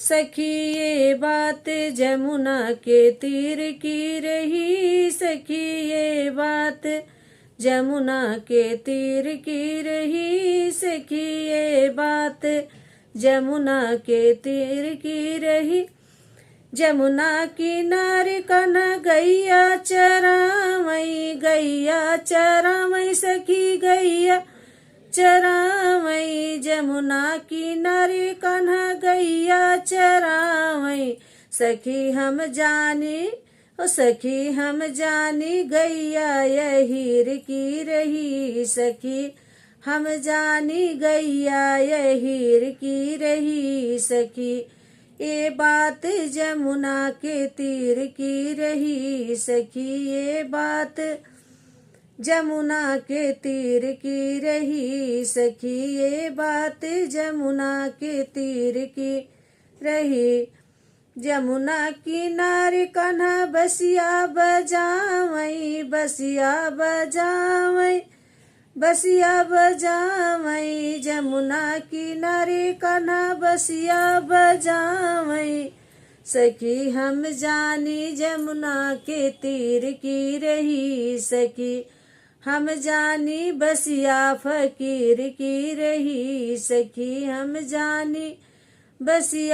सखी ये बात जमुना के तीर की रही, सखी ये बात जमुना के तीर की रही, सखी ये बात जमुना के तीर की रही। जमुना किनारे कन्हा गैया चरावई, गैया चरावई सखी गैया चरावई। जमुना किनारे कन्हा गैया चरावई, सखी हम जानी ओ सखी हम जानी गैया यहीर की रही, सखी हम जानी गैया यहीर की रही। सखी ये बात जमुना के तीर की रही, सखी ये बात जमुना के तीर की रही, सखी ये बात जमुना के तीर की रही। जमुना किनारे कन्हा बसिया बजावई, बसिया बजावई, बसिया बजावई। जमुना किनारे कन्हा बसिया बजावई, सखी हम जानी जमुना के तीर की रही, सखी हम जानी बसिया फकीर की रही, सखी हम जानी बसिया